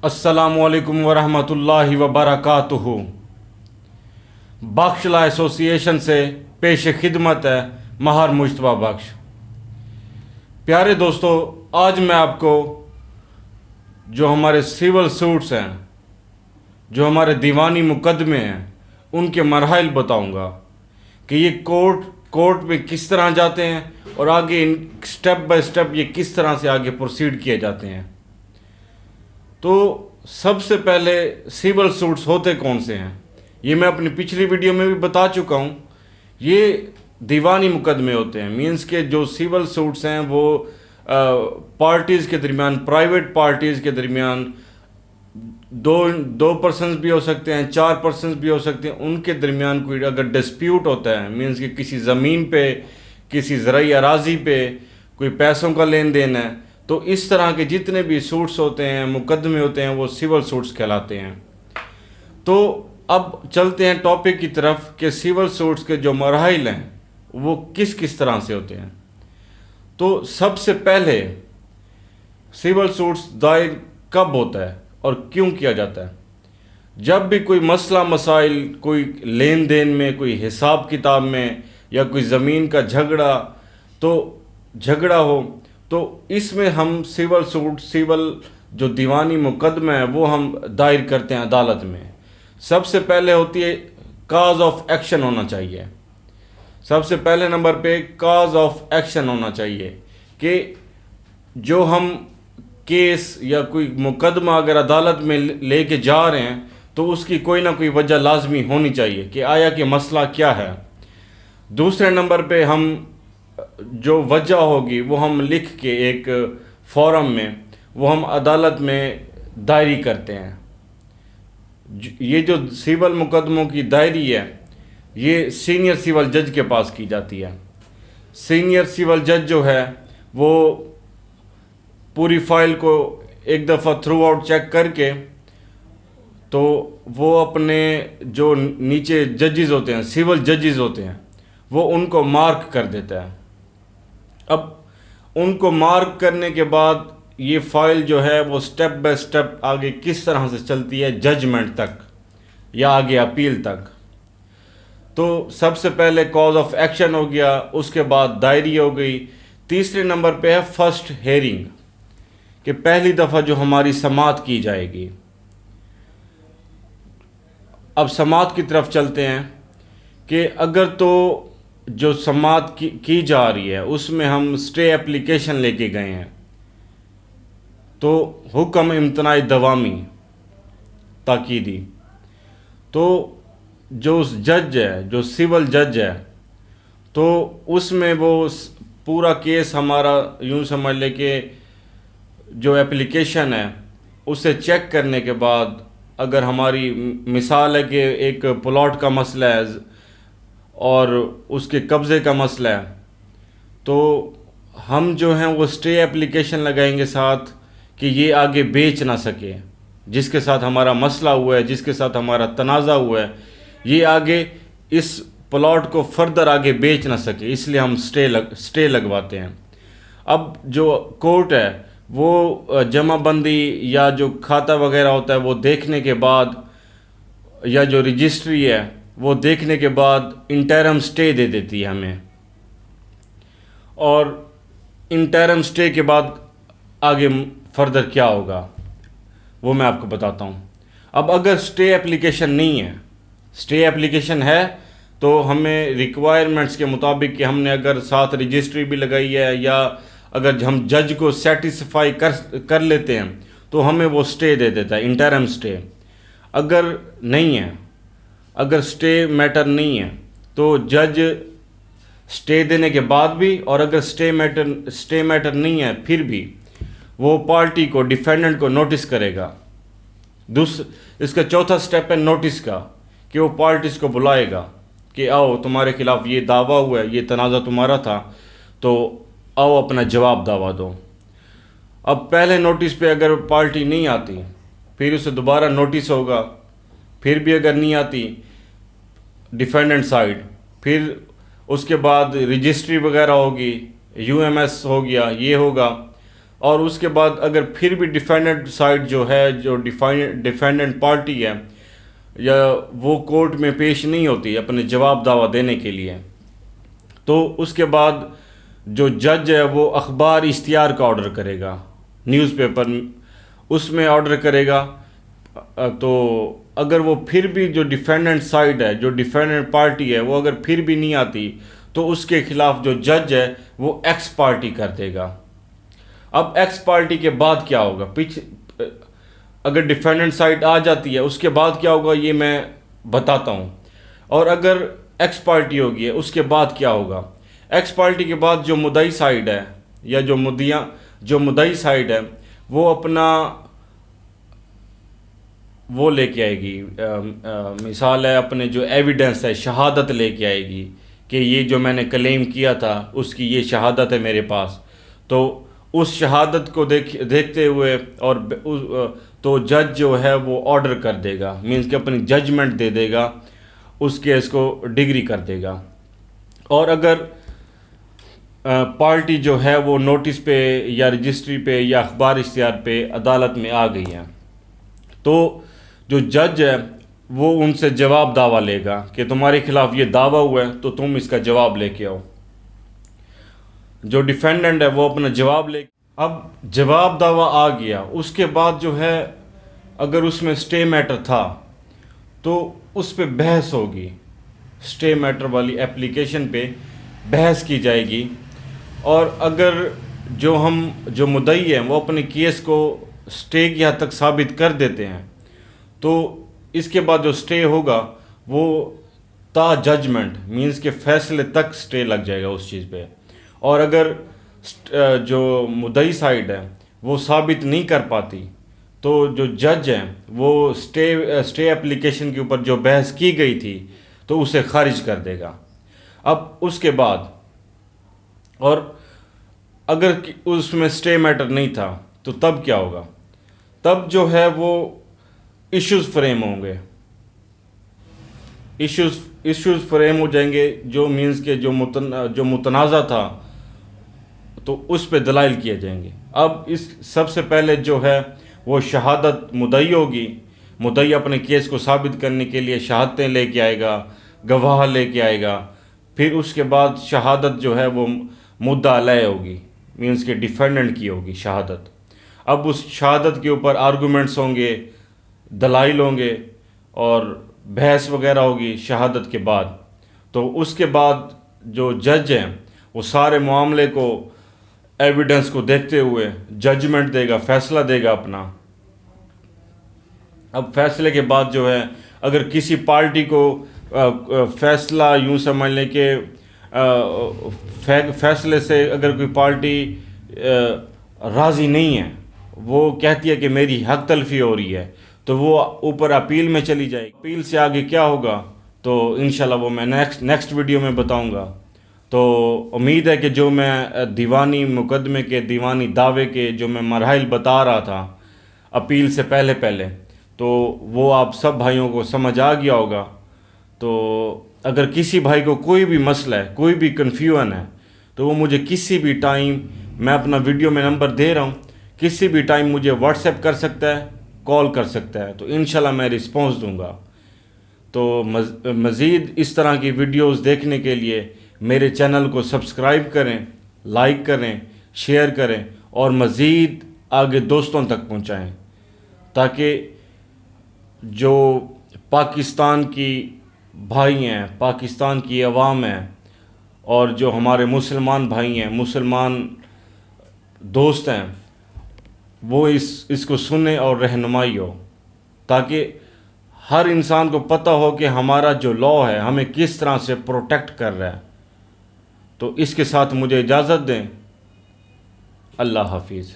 السلام علیکم ورحمۃ اللہ وبرکاتہ۔ بخشلا ایسوسی ایشن سے پیش خدمت ہے مہر مجتبیٰ بخش۔ پیارے دوستو، آج میں آپ کو جو ہمارے سول سوٹس ہیں، جو ہمارے دیوانی مقدمے ہیں، ان کے مراحل بتاؤں گا کہ یہ کورٹ میں کس طرح جاتے ہیں اور آگے سٹیپ بائی سٹیپ یہ کس طرح سے آگے پروسیڈ کیے جاتے ہیں۔ تو سب سے پہلے سول سوٹس ہوتے کون سے ہیں، یہ میں اپنی پچھلی ویڈیو میں بھی بتا چکا ہوں۔ یہ دیوانی مقدمے ہوتے ہیں، مینس کہ جو سول سوٹس ہیں وہ پارٹیز کے درمیان، پرائیویٹ پارٹیز کے درمیان، دو پرسنز بھی ہو سکتے ہیں، 4 پرسنز بھی ہو سکتے ہیں، ان کے درمیان کوئی اگر ڈسپیوٹ ہوتا ہے، مینس کہ کسی زمین پہ، کسی زرعی اراضی پہ کوئی پیسوں کا لین دین ہے، تو اس طرح کے جتنے بھی سوٹس ہوتے ہیں، مقدمے ہوتے ہیں، وہ سول سوٹس کہلاتے ہیں۔ تو اب چلتے ہیں ٹاپک کی طرف کہ سول سوٹس کے جو مراحل ہیں وہ کس کس طرح سے ہوتے ہیں۔ تو سب سے پہلے سول سوٹس دائر کب ہوتا ہے اور کیوں کیا جاتا ہے؟ جب بھی کوئی مسئلہ مسائل، کوئی لین دین میں، کوئی حساب کتاب میں، یا کوئی زمین کا جھگڑا ہو، تو اس میں ہم سول جو دیوانی مقدمہ ہے وہ ہم دائر کرتے ہیں عدالت میں۔ سب سے پہلے ہوتی ہے کاز آف ایکشن ہونا چاہیے۔ سب سے پہلے نمبر پہ کاز آف ایکشن ہونا چاہیے کہ جو ہم کیس یا کوئی مقدمہ اگر عدالت میں لے کے جا رہے ہیں تو اس کی کوئی نہ کوئی وجہ لازمی ہونی چاہیے کہ آیا کہ مسئلہ کیا ہے۔ دوسرے نمبر پہ ہم جو وجہ ہوگی وہ ہم لکھ کے ایک فارم میں وہ ہم عدالت میں دائری کرتے ہیں۔ یہ جو سول مقدموں کی دائری ہے یہ سینئر سول جج کے پاس کی جاتی ہے۔ سینئر سول جج جو ہے وہ پوری فائل کو ایک دفعہ تھرو آؤٹ چیک کر کے تو وہ اپنے جو نیچے ججز ہوتے ہیں، سول ججز ہوتے ہیں، وہ ان کو مارک کر دیتا ہے۔ اب ان کو مارک کرنے کے بعد یہ فائل جو ہے وہ سٹیپ بائی سٹیپ آگے کس طرح سے چلتی ہے ججمنٹ تک یا آگے اپیل تک۔ تو سب سے پہلے کاز آف ایکشن ہو گیا، اس کے بعد دائری ہو گئی۔ تیسرے نمبر پہ ہے فرسٹ ہیئرنگ، کہ پہلی دفعہ جو ہماری سماعت کی جائے گی۔ اب سماعت کی طرف چلتے ہیں کہ اگر تو جو سماعت کی جا رہی ہے اس میں ہم سٹے اپلیکیشن لے کے گئے ہیں تو حکم امتناع دوامی تاکیدی، تو جو جج ہے، جو سول جج ہے، تو اس میں وہ پورا کیس ہمارا یوں سمجھ لے کہ جو اپلیکیشن ہے اسے چیک کرنے کے بعد اگر ہماری مثال ہے کہ ایک پلاٹ کا مسئلہ ہے اور اس کے قبضے کا مسئلہ ہے، تو ہم جو ہیں وہ سٹے اپلیکیشن لگائیں گے ساتھ کہ یہ آگے بیچ نہ سکے، جس کے ساتھ ہمارا مسئلہ ہوا ہے، جس کے ساتھ ہمارا تنازع ہوا ہے، یہ آگے اس پلاٹ کو فردر آگے بیچ نہ سکے، اس لیے ہم سٹے لگواتے ہیں۔ اب جو کورٹ ہے وہ جمع بندی یا جو کھاتہ وغیرہ ہوتا ہے وہ دیکھنے کے بعد، یا جو رجسٹری ہے وہ دیکھنے کے بعد انٹرم سٹے دے دیتی ہے ہمیں، اور انٹرم سٹے کے بعد آگے فردر کیا ہوگا وہ میں آپ کو بتاتا ہوں۔ اب اگر سٹے اپلیکیشن نہیں ہے، سٹے اپلیکیشن ہے تو ہمیں ریکوائرمنٹس کے مطابق کہ ہم نے اگر ساتھ رجسٹری بھی لگائی ہے یا اگر ہم جج کو سیٹسفائی کر لیتے ہیں تو ہمیں وہ سٹے دے دیتا ہے، انٹرم سٹے۔ اگر نہیں ہے، اگر سٹے میٹر نہیں ہے تو جج سٹے دینے کے بعد بھی، اور اگر سٹے میٹر نہیں ہے پھر بھی وہ پارٹی کو، ڈیفینڈنٹ کو نوٹس کرے گا۔ اس کا چوتھا سٹیپ ہے نوٹس کا، کہ وہ پارٹیز کو بلائے گا کہ آؤ تمہارے خلاف یہ دعویٰ ہوا ہے، یہ تنازع تمہارا تھا، تو آؤ اپنا جواب دعویٰ دو۔ اب پہلے نوٹس پہ اگر پارٹی نہیں آتی پھر اسے دوبارہ نوٹس ہوگا، پھر بھی اگر نہیں آتی ڈیفینڈنٹ سائیڈ، پھر اس کے بعد رجسٹری وغیرہ ہوگی، UMS ہو گیا، یہ ہوگا، اور اس کے بعد اگر پھر بھی ڈیفینڈنٹ سائڈ جو ہے، جو ڈیفینڈنٹ پارٹی ہے، یا وہ کورٹ میں پیش نہیں ہوتی اپنے جواب دعویٰ دینے کے لیے، تو اس کے بعد جو جج ہے وہ اخبار اشتہار کا آرڈر کرے گا، نیوز پیپر اس میں آرڈر کرے گا. تو اگر وہ پھر بھی جو ڈیفینڈنٹ سائڈ ہے، جو ڈیفینڈنٹ پارٹی ہے، وہ اگر پھر بھی نہیں آتی تو اس کے خلاف جو جج ہے وہ ایکس پارٹی کر دے گا. اب ایکس پارٹی کے بعد کیا ہوگا؟ اگر ڈیفینڈنٹ سائڈ آ جاتی ہے اس کے بعد کیا ہوگا یہ میں بتاتا ہوں. اور اگر ایکس پارٹی ہوگی اس کے بعد کیا ہوگا؟ ایکس پارٹی کے بعد جو مدعی سائڈ ہے، یا جو مدعی سائڈ ہے، وہ اپنا وہ لے کے آئے گی، مثال ہے اپنے جو ایویڈنس ہے، شہادت لے کے آئے گی کہ یہ جو میں نے کلیم کیا تھا اس کی یہ شہادت ہے میرے پاس. تو اس شہادت کو دیکھتے ہوئے اور تو جج جو ہے وہ آرڈر کر دے گا، مینس کہ اپنی ججمنٹ دے دے گا، اس کیس کو ڈگری کر دے گا. اور اگر پارٹی جو ہے وہ نوٹس پہ یا رجسٹری پہ یا اخبار اشتہار پہ عدالت میں آ گئی ہے، تو جو جج ہے وہ ان سے جواب دعویٰ لے گا کہ تمہارے خلاف یہ دعویٰ ہوا ہے تو تم اس کا جواب لے کے آؤ. جو ڈیفینڈنٹ ہے وہ اپنا جواب لے، اب جواب دعویٰ آ گیا، اس کے بعد جو ہے اگر اس میں سٹے میٹر تھا تو اس پہ بحث ہوگی، سٹے میٹر والی اپلیکیشن پہ بحث کی جائے گی. اور اگر جو مدعی ہیں وہ اپنے کیس کو سٹے کی حد تک ثابت کر دیتے ہیں تو اس کے بعد جو سٹے ہوگا وہ تا ججمنٹ، مینس کہ فیصلے تک سٹے لگ جائے گا اس چیز پہ. اور اگر جو مدعی سائڈ ہے وہ ثابت نہیں کر پاتی تو جو جج ہیں وہ سٹے اپلیکیشن کے اوپر جو بحث کی گئی تھی تو اسے خارج کر دے گا. اب اس کے بعد، اور اگر اس میں سٹے میٹر نہیں تھا تو تب کیا ہوگا؟ تب جو ہے وہ ایشوز فریم ہوں گے، ایشوز فریم ہو جائیں گے، جو مینس کہ جو متنازع تھا تو اس پہ دلائل کیے جائیں گے. اب اس سب سے پہلے جو ہے وہ شہادت مدعی ہوگی، مدعی اپنے کیس کو ثابت کرنے کے لیے شہادتیں لے کے آئے گا، گواہ لے کے آئے گا. پھر اس کے بعد شہادت جو ہے وہ مدعا علیہ ہوگی، مینس کہ ڈیفینڈنٹ کی ہوگی شہادت. اب اس شہادت کے اوپر آرگومنٹس ہوں گے، دلائل ہوں گے اور بحث وغیرہ ہوگی شہادت کے بعد. تو اس کے بعد جو جج ہیں وہ سارے معاملے کو، ایویڈنس کو دیکھتے ہوئے ججمنٹ دے گا، فیصلہ دے گا اپنا. اب فیصلے کے بعد جو ہے اگر کسی پارٹی کو فیصلہ یوں سمجھ لیں کہ فیصلے سے اگر کوئی پارٹی راضی نہیں ہے، وہ کہتی ہے کہ میری حق تلفی ہو رہی ہے، تو وہ اوپر اپیل میں چلی جائے گی. اپیل سے آگے کیا ہوگا تو انشاءاللہ وہ میں نیکسٹ ویڈیو میں بتاؤں گا. تو امید ہے کہ جو میں دیوانی مقدمے کے، دیوانی دعوے کے جو میں مراحل بتا رہا تھا اپیل سے پہلے تو وہ آپ سب بھائیوں کو سمجھ آ گیا ہوگا. تو اگر کسی بھائی کو کوئی بھی مسئلہ ہے، کوئی بھی کنفیوژن ہے، تو وہ مجھے کسی بھی ٹائم، میں اپنا ویڈیو میں نمبر دے رہا ہوں، کسی بھی ٹائم مجھے واٹس ایپ کر سکتا ہے، کال کر سکتا ہے، تو انشاءاللہ میں رسپانس دوں گا. تو مزید اس طرح کی ویڈیوز دیکھنے کے لیے میرے چینل کو سبسکرائب کریں، لائک کریں، شیئر کریں اور مزید آگے دوستوں تک پہنچائیں، تاکہ جو پاکستان کی بھائی ہیں، پاکستان کی عوام ہیں اور جو ہمارے مسلمان بھائی ہیں، مسلمان دوست ہیں، وہ اس کو سنیں اور رہنمائی ہو، تاکہ ہر انسان کو پتہ ہو کہ ہمارا جو لا ہے ہمیں کس طرح سے پروٹیکٹ کر رہا ہے. تو اس کے ساتھ مجھے اجازت دیں. اللہ حافظ.